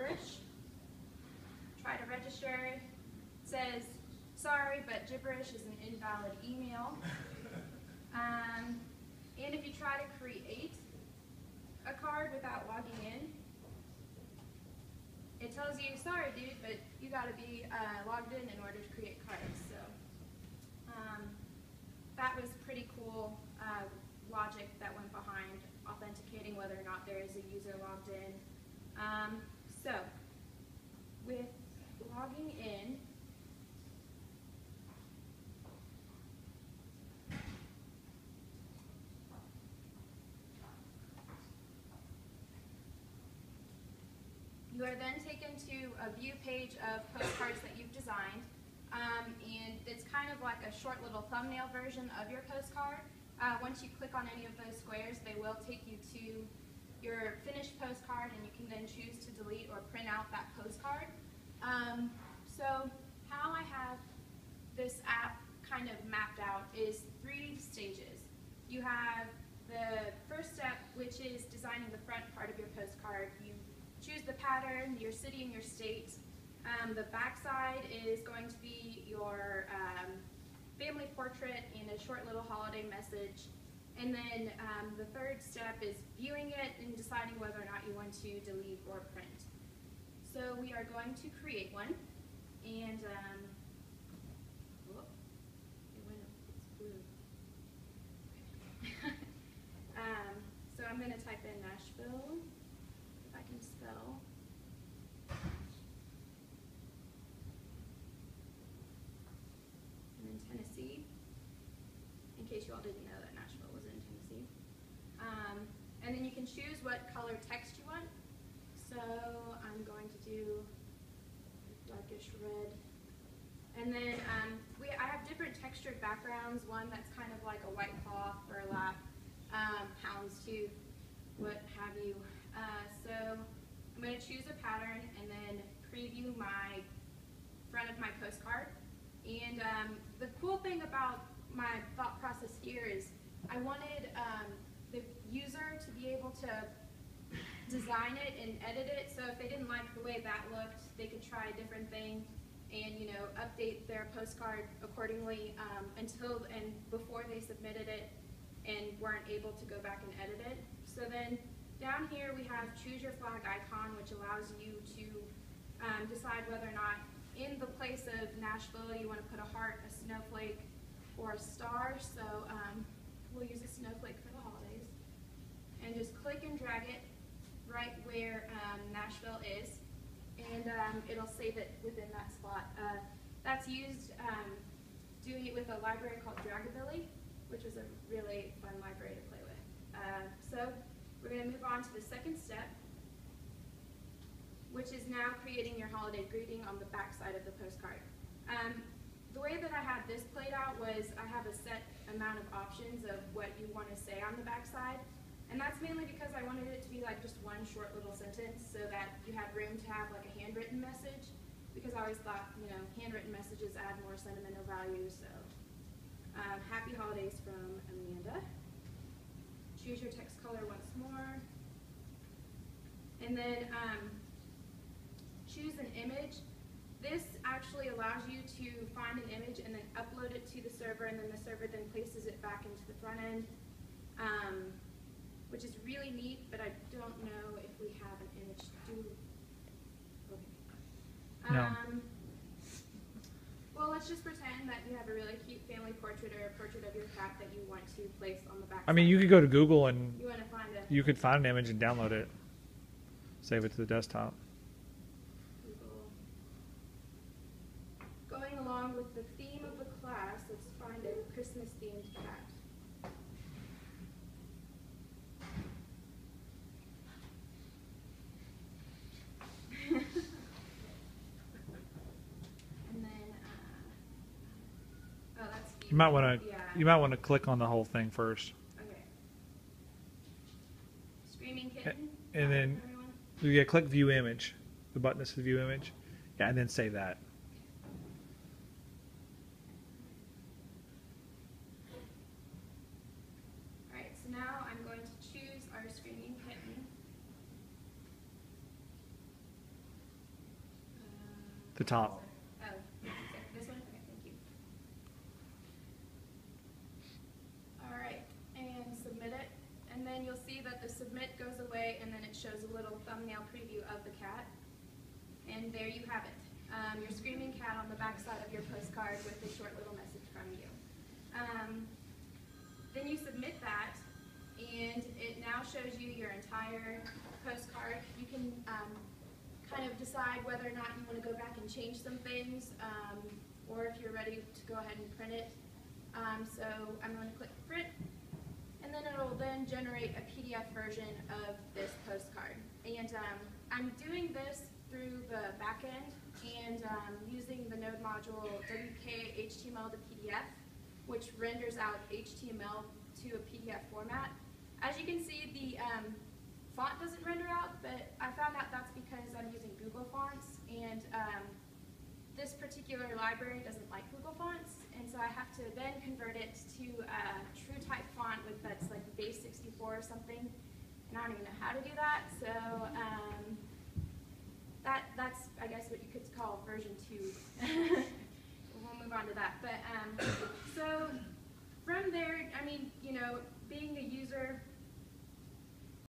gibberish. Try to register. It says, sorry, but gibberish is an invalid email. And if you try to create a card without logging in, it tells you, sorry, dude, but you got to be logged in order to create cards. So that was pretty cool logic that went behind authenticating whether or not there is a user logged in. So with logging in, you are then taken to a view page of postcards that you've designed, and it's kind of like a short little thumbnail version of your postcard. Once you click on any of those squares, they will take you to your finished postcard, and you can then choose to delete or print out that postcard. So how I have this app kind of mapped out is 3 stages. You have the first step, which is designing the front part of your postcard. You choose the pattern, your city and your state. The back side is going to be your family portrait and a short little holiday message. And then the third step is viewing it and deciding whether or not you want to delete or print. So we are going to create one. And it's blue. So I'm going to type in Nashville, if I can spell. And then Tennessee, in case you all didn't know that Nashville was in Tennessee. And then you can choose what color text you want. So I'm going to do darkish red. And then I have different textured backgrounds, one that's kind of like a white cloth, burlap, houndstooth, what have you. So I'm going to choose a pattern and then preview my front of my postcard. And the cool thing about my thought process here is I wanted the user to be able to design it and edit it, so if they didn't like the way that looked, they could try a different thing and update their postcard accordingly until and before they submitted it and weren't able to go back and edit it. So then down here we have choose your flag icon, which allows you to decide whether or not in the place of Nashville you want to put a heart, a snowflake, or a star. So we'll use a snowflake for the holidays. And just click and drag it right where Nashville is, and it'll save it within that spot. That's used doing it with a library called Dragabilly, which is a really fun library to play with. So we're going to move on to the second step, which is now creating your holiday greeting on the back side of the postcard. The way that I had this played out was I have a set amount of options of what you want to say on the back side. And that's mainly because I wanted it to be like just one short little sentence so that you had room to have like a handwritten message, because I always thought, handwritten messages add more sentimental value. So happy holidays from Amanda. Choose your text color once more. And then choose an image. This actually allows you to find an image and then upload it to the server, and then the server then places it back into the front end. Which is really neat, but I don't know if we have an image to do. Okay. No. Well, let's just pretend that you have a really cute family portrait or a portrait of your cat that you want to place on the back. I mean, you could go to Google and you could find an image and download it, save it to the desktop. Google. Going along with the theme of the class, let's find a Christmas-themed cat. You might want to click on the whole thing first. Okay. Screaming kitten. And then click view image. The button that says view image. Yeah, and then save that. All right. So now I'm going to choose our screaming kitten. The top. Oh, this one? Okay, thank you. All right, and submit it. And then you'll see that the submit goes away, and then it shows a little thumbnail preview of the cat. And there you have it. Your screaming cat on the back side of your postcard with a short little message from you. Then you submit that, and it now shows you your entire postcard. You can kind of decide whether or not you want to go back and change some things, or if you're ready to go ahead and print it. So I'm going to click print, and then it'll then generate a PDF version of this postcard. And I'm doing this through the back end and using the Node module WK HTML to PDF, which renders out HTML to a PDF format. As you can see, the font doesn't render out, but I found out that's because I'm using Google Fonts, and this particular library doesn't like Google Fonts, and so I have to then convert it to a true type font that's like base 64 or something, and I don't even know how to do that, so that's, I guess, what you could call version 2. We'll move on to that. But so from there, I mean, you know, being a user,